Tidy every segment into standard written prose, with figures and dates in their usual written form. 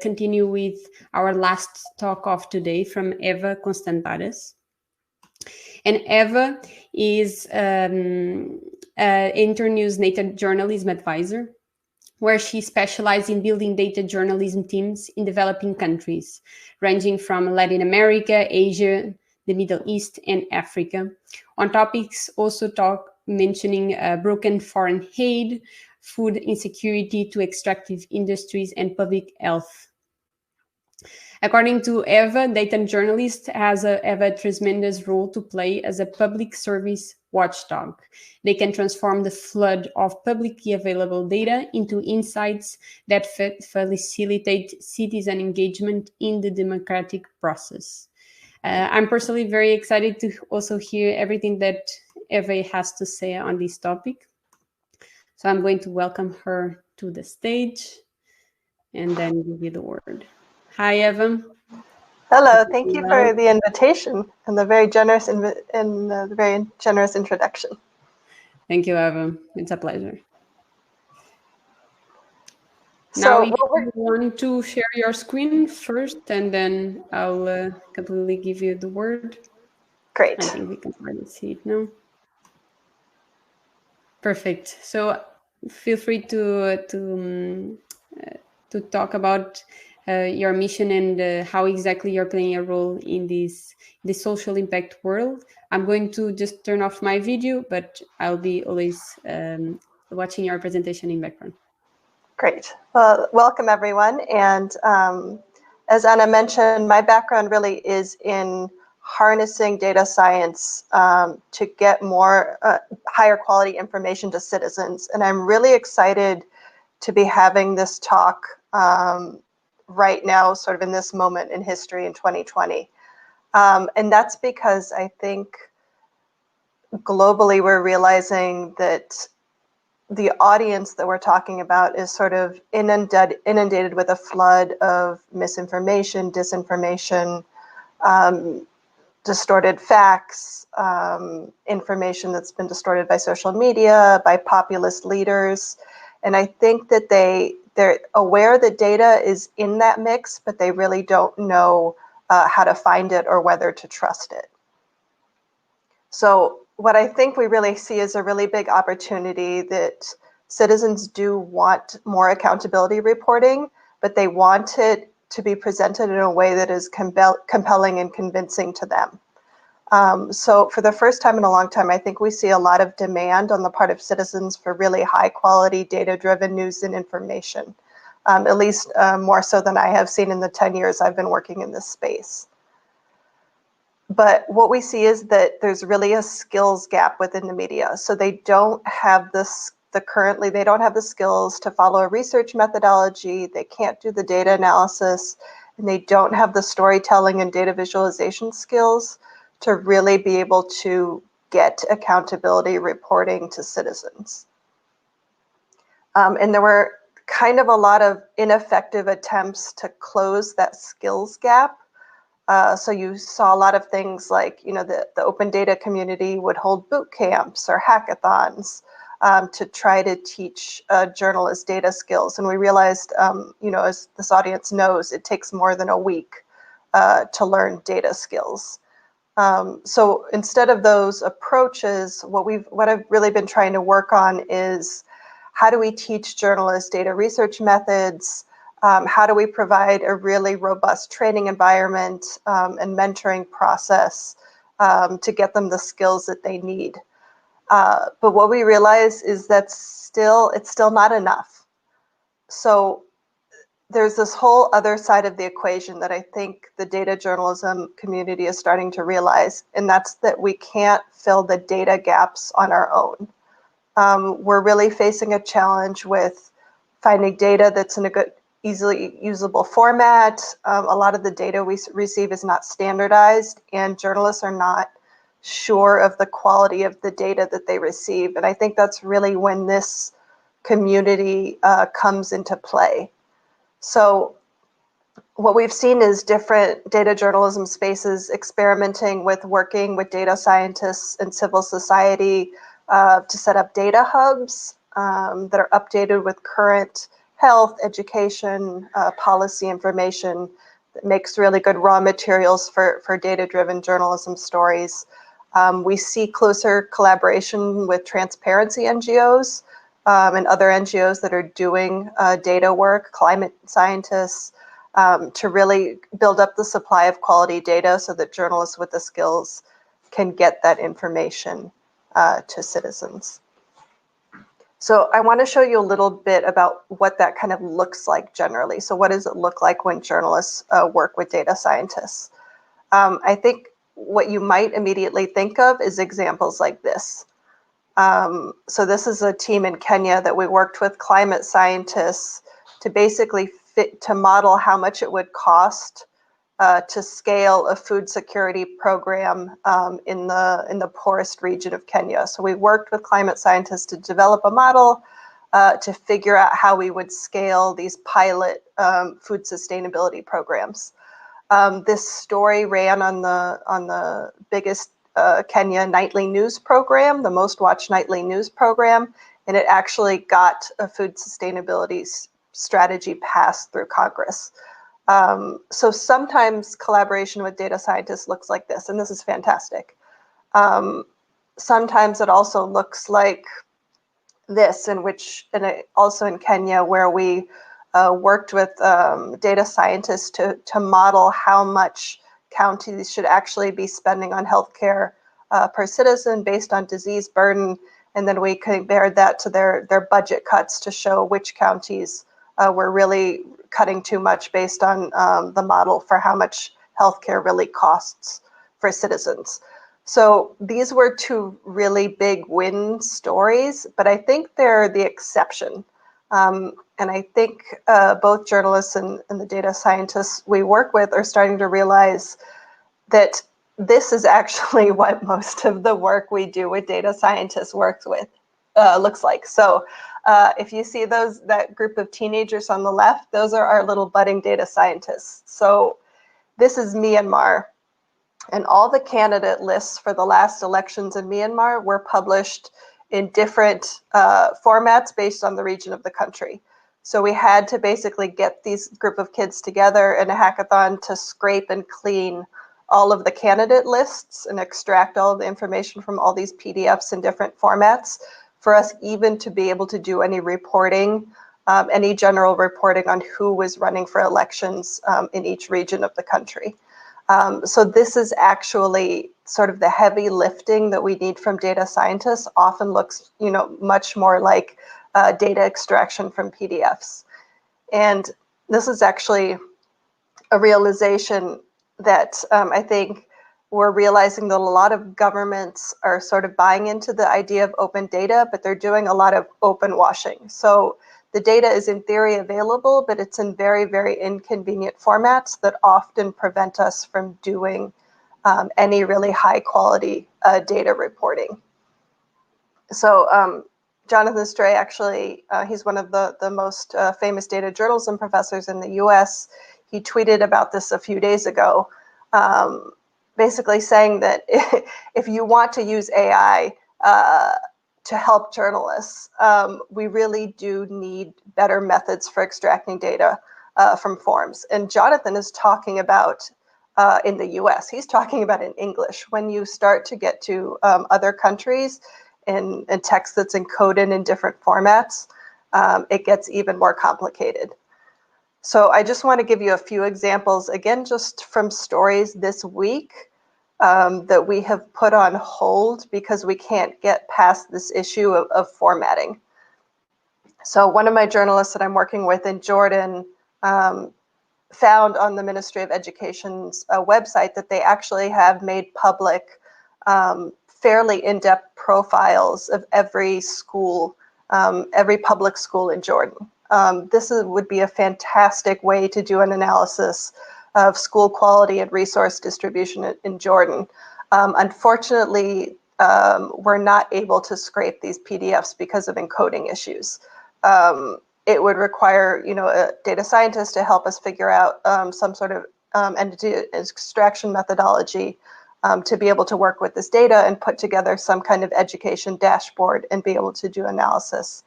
continue with our last talk of today from Eva Constantaras. And Eva is Internews data journalism advisor, where she specializes in building data journalism teams in developing countries, ranging from Latin America, Asia, the Middle East, and Africa. On topics also mentioning broken foreign aid, food insecurity to extractive industries, and public health. According to Eva, data journalist have a tremendous role to play as a public service watchdog. They can transform the flood of publicly available data into insights that facilitate citizen engagement in the democratic process. I'm personally very excited to also hear everything that Eva has to say on this topic. So I'm going to welcome her to the stage and then give you the word. Hi, Eva. Hello, thank you for the invitation and the very generous introduction. Thank you, Eva. It's a pleasure. So now, if you want to share your screen first, and then I'll completely give you the word. Great. I think we can already see it now. Perfect. So feel free to talk about your mission and how exactly you're playing a role in this social impact world. I'm going to just turn off my video, but I'll be always watching your presentation in background. Great. Well, welcome everyone. And as Anna mentioned, my background really is in harnessing data science to get more higher quality information to citizens. And I'm really excited to be having this talk right now, sort of in this moment in history in 2020. And that's because I think globally we're realizing that the audience that we're talking about is sort of inundated with a flood of misinformation, disinformation, distorted facts, information that's been distorted by social media, by populist leaders. And I think that they're aware that data is in that mix, but they really don't know how to find it or whether to trust it. So what I think we really see is a really big opportunity that citizens do want more accountability reporting, but they want it to be presented in a way that is compelling and convincing to them. So for the first time in a long time, I think we see a lot of demand on the part of citizens for really high quality data-driven news and information, at least more so than I have seen in the 10 years I've been working in this space. But what we see is that there's really a skills gap within the media. So they don't have they don't have the skills to follow a research methodology. They can't do the data analysis, and they don't have the storytelling and data visualization skills to really be able to get accountability reporting to citizens. And there were kind of a lot of ineffective attempts to close that skills gap. So you saw a lot of things like, the open data community would hold boot camps or hackathons to try to teach journalists data skills. And we realized, as this audience knows, it takes more than a week to learn data skills. So instead of those approaches, what I've really been trying to work on is how do we teach journalists data research methods? How do we provide a really robust training environment and mentoring process to get them the skills that they need? But what we realize is that it's still not enough. So there's this whole other side of the equation that I think the data journalism community is starting to realize, and that's that we can't fill the data gaps on our own. We're really facing a challenge with finding data that's in a good, easily usable format. A lot of the data we receive is not standardized, and journalists are not sure of the quality of the data that they receive. And I think that's really when this community comes into play. So what we've seen is different data journalism spaces experimenting with working with data scientists and civil society to set up data hubs that are updated with current health, education, policy information that makes really good raw materials for data-driven journalism stories. We see closer collaboration with transparency NGOs and other NGOs that are doing data work, climate scientists, to really build up the supply of quality data so that journalists with the skills can get that information to citizens. So I want to show you a little bit about what that kind of looks like generally. So what does it look like when journalists work with data scientists? I think what you might immediately think of is examples like this. So this is a team in Kenya that we worked with climate scientists to basically to model how much it would cost to scale a food security program in the poorest region of Kenya. So we worked with climate scientists to develop a model to figure out how we would scale these pilot food sustainability programs. This story ran on the biggest Kenya nightly news program, the most watched nightly news program, and it actually got a food sustainability strategy passed through Congress. So sometimes collaboration with data scientists looks like this, and this is fantastic. Sometimes it also looks like this, and also in Kenya, where we worked with data scientists to model how much counties should actually be spending on healthcare per citizen based on disease burden, and then we compared that to their budget cuts to show which counties were really cutting too much based on the model for how much healthcare really costs for citizens. So these were two really big win stories, but I think they're the exception. And I think both journalists and the data scientists we work with are starting to realize that this is actually what most of the work we do with data scientists looks like. So if you see that group of teenagers on the left, those are our little budding data scientists. So this is Myanmar, and all the candidate lists for the last elections in Myanmar were published in different formats based on the region of the country. So we had to basically get these group of kids together in a hackathon to scrape and clean all of the candidate lists and extract all of the information from all these PDFs in different formats for us even to be able to do any reporting, any general reporting on who was running for elections in each region of the country. So this is actually sort of the heavy lifting that we need from data scientists. Often looks, much more like data extraction from PDFs. And this is actually a realization that I think we're realizing that a lot of governments are sort of buying into the idea of open data, but they're doing a lot of open washing. So the data is in theory available, but it's in very, very inconvenient formats that often prevent us from doing any really high quality data reporting. So Jonathan Stray, actually, he's one of the most famous data journalism professors in the US. He tweeted about this a few days ago, basically saying that if you want to use AI to help journalists, we really do need better methods for extracting data from forms. And Jonathan is talking about in the US, he's talking about in English. When you start to get to other countries and text that's encoded in different formats, it gets even more complicated. So I just want to give you a few examples, again, just from stories this week that we have put on hold because we can't get past this issue of formatting. So one of my journalists that I'm working with in Jordan found on the Ministry of Education's website that they actually have made public fairly in-depth profiles of every school, every public school in Jordan. This would be a fantastic way to do an analysis of school quality and resource distribution in Jordan. Unfortunately, we're not able to scrape these PDFs because of encoding issues. It would require, a data scientist to help us figure out some sort of entity extraction methodology to be able to work with this data and put together some kind of education dashboard and be able to do analysis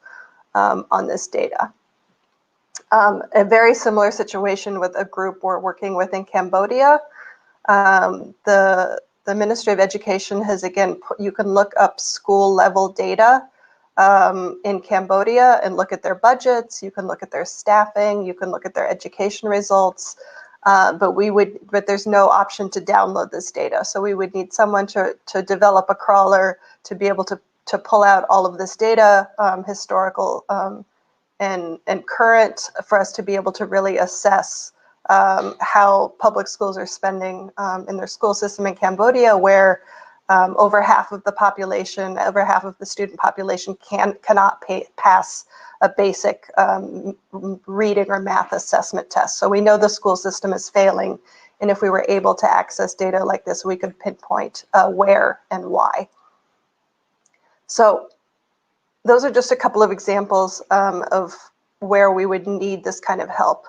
on this data. A very similar situation with a group we're working with in Cambodia. The Ministry of Education has, again, you can look up school level data in Cambodia and look at their budgets. You can look at their staffing. You can look at their education results. But there's no option to download this data. So we would need someone to develop a crawler to be able to pull out all of this data, historical and current, for us to be able to really assess how public schools are spending in their school system in Cambodia, where over half of the population, over half of the student population cannot pass a basic reading or math assessment test. So we know the school system is failing, and if we were able to access data like this, we could pinpoint where and why. So those are just a couple of examples of where we would need this kind of help.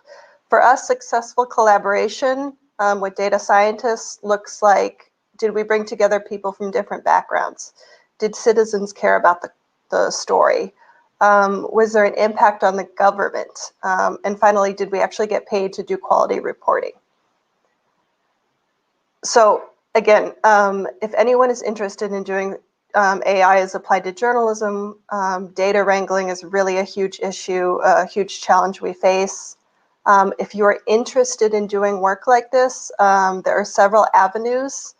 For us, successful collaboration with data scientists looks like, did we bring together people from different backgrounds? Did citizens care about the story? Was there an impact on the government? And finally, did we actually get paid to do quality reporting? So again, if anyone is interested in doing AI as applied to journalism, data wrangling is really a huge issue, a huge challenge we face. If you are interested in doing work like this, there are several avenues.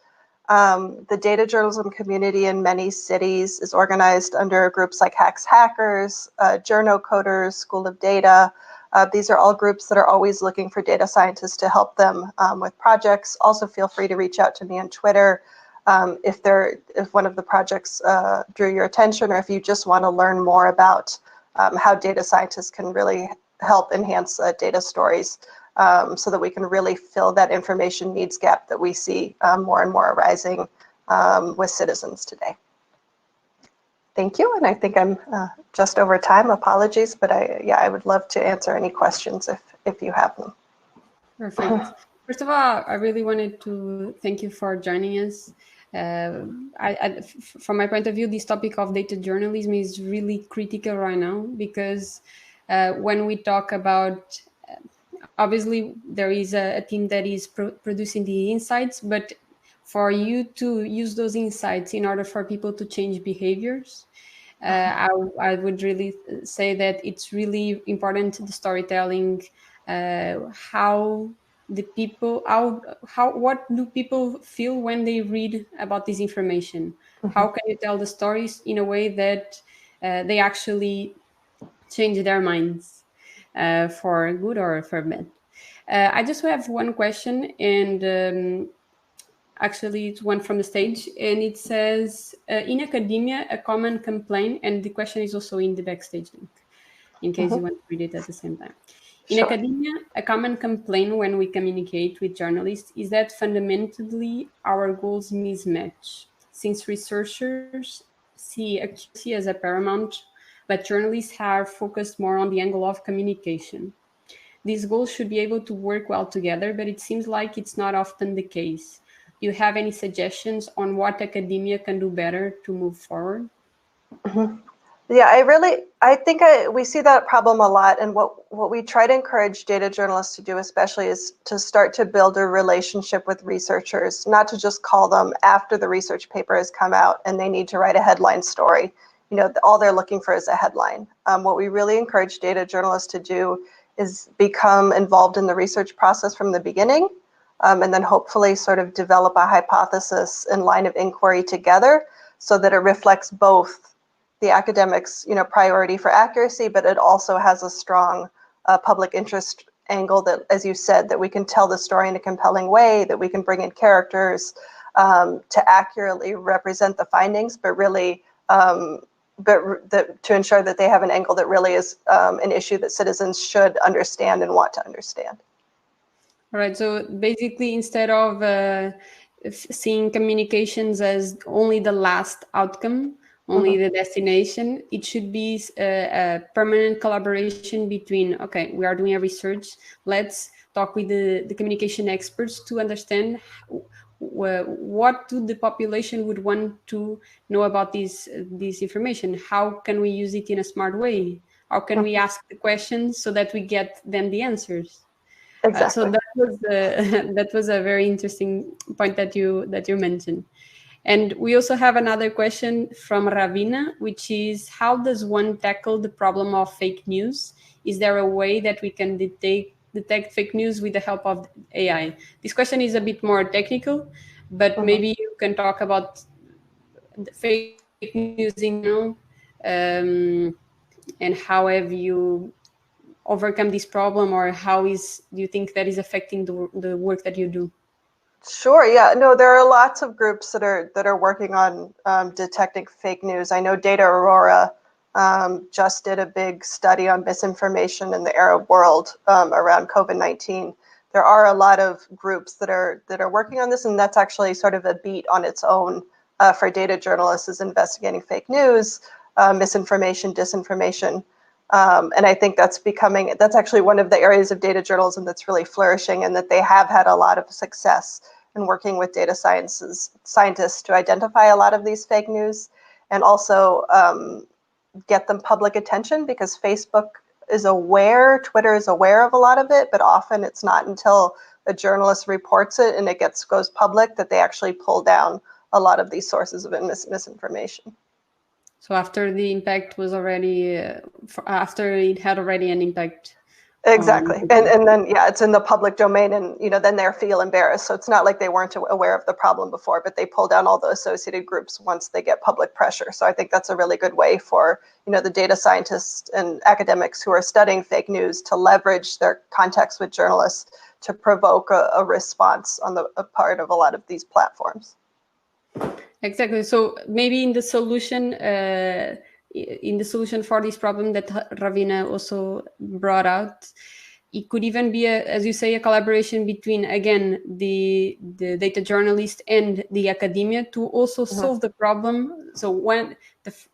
The data journalism community in many cities is organized under groups like Hacks Hackers, Journo Coders, School of Data. These are all groups that are always looking for data scientists to help them with projects. Also feel free to reach out to me on Twitter if one of the projects drew your attention, or if you just want to learn more about how data scientists can really help enhance data stories, so that we can really fill that information needs gap that we see more and more arising with citizens today. Thank you, and I think I'm just over time. Apologies, but I would love to answer any questions if you have them. Perfect. First of all, I really wanted to thank you for joining us. From my point of view, this topic of data journalism is really critical right now, because when we talk about, obviously there is a team that is producing the insights, but for you to use those insights in order for people to change behaviors, I would really say that it's really important, the storytelling, what do people feel when they read about this information? How can you tell the stories in a way that they actually change their minds for good or for bad? I just have one question, and actually it's one from the stage, and it says, in academia, a common complaint, and the question is also in the backstage link, in case you want to read it at the same time. In academia, a common complaint when we communicate with journalists is that fundamentally our goals mismatch, since researchers see accuracy as a paramount, but journalists are focused more on the angle of communication. These goals should be able to work well together, but it seems like it's not often the case. Do you have any suggestions on what academia can do better to move forward? Yeah, I think we see that problem a lot, and what we try to encourage data journalists to do especially is to start to build a relationship with researchers, not to just call them after the research paper has come out and they need to write a headline story. You know, all they're looking for is a headline. What we really encourage data journalists to do is become involved in the research process from the beginning, and then hopefully sort of develop a hypothesis and line of inquiry together, so that it reflects both the academics, priority for accuracy, but it also has a strong public interest angle that, as you said, that we can tell the story in a compelling way, that we can bring in characters to accurately represent the findings, but really, to ensure that they have an angle that really is an issue that citizens should understand and want to understand. All right. So basically, instead of seeing communications as only the last outcome, only the destination, it should be a permanent collaboration between, okay, we are doing a research, let's talk with the communication experts to understand what the population would want to know about this information. How can we use it in a smart way? How can we ask the questions so that we get then the answers? Exactly. So that was a very interesting point that you mentioned. And we also have another question from Ravina, which is, how does one tackle the problem of fake news? Is there a way that we can detect fake news with the help of AI? This question is a bit more technical, but maybe you can talk about the fake news in general, and how have you overcome this problem, or do you think that is affecting the work that you do? Sure. Yeah. No, there are lots of groups that are working on detecting fake news. I know Data Aurora just did a big study on misinformation in the Arab world around COVID-19. There are a lot of groups that are working on this, and that's actually sort of a beat on its own for data journalists, is investigating fake news, misinformation, disinformation. And I think that's actually one of the areas of data journalism that's really flourishing, and that they have had a lot of success in working with data scientists to identify a lot of these fake news, and also get them public attention, because Facebook is aware, Twitter is aware of a lot of it, but often it's not until a journalist reports it and it goes public that they actually pull down a lot of these sources of misinformation. So after the impact was already, after it had already an impact. Exactly. And then, yeah, it's in the public domain, and, then they feel embarrassed. So it's not like they weren't aware of the problem before, but they pull down all the associated groups once they get public pressure. So I think that's a really good way for, the data scientists and academics who are studying fake news to leverage their contacts with journalists to provoke a response on the part of a lot of these platforms. Exactly. So maybe in the solution for this problem that Ravina also brought out, it could even be, as you say, a collaboration between, again, the data journalist and the academia to also solve the problem. So when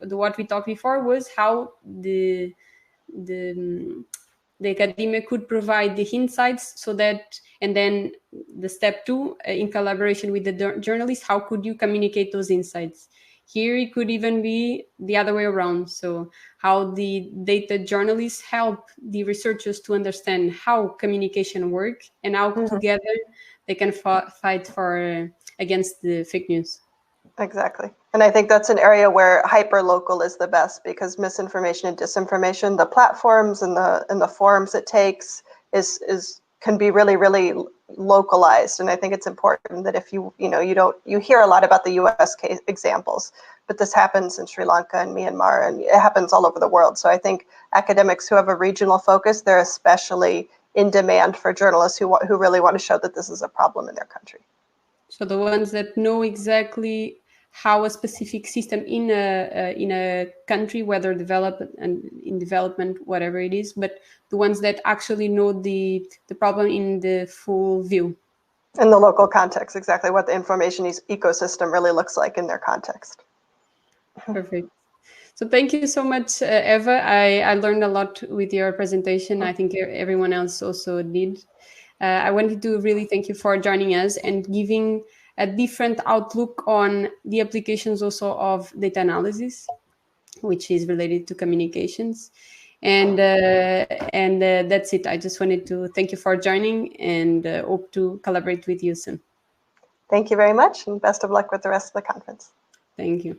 what we talked before was how the academia could provide the insights, so that, and then the step two, in collaboration with the journalist, how could you communicate those insights? Here it could even be the other way around. So how the data journalists help the researchers to understand how communication works, and how together they can fight against the fake news. Exactly. And I think that's an area where hyperlocal is the best, because misinformation and disinformation, the platforms and the forums it takes can be really, really localized. And I think it's important that if you hear a lot about the US examples, but this happens in Sri Lanka and Myanmar, and it happens all over the world. So I think academics who have a regional focus, they're especially in demand for journalists who really want to show that this is a problem in their country. So the ones that know exactly how a specific system in a country, whether developed and in development, whatever it is, but the ones that actually know the problem in the full view. In the local context, exactly what the information ecosystem really looks like in their context. Perfect. So thank you so much, Eva. I learned a lot with your presentation. I think everyone else also did. I wanted to really thank you for joining us and giving a different outlook on the applications also of data analysis, which is related to communications. And that's it. I just wanted to thank you for joining, and hope to collaborate with you soon. Thank you very much, and best of luck with the rest of the conference. Thank you.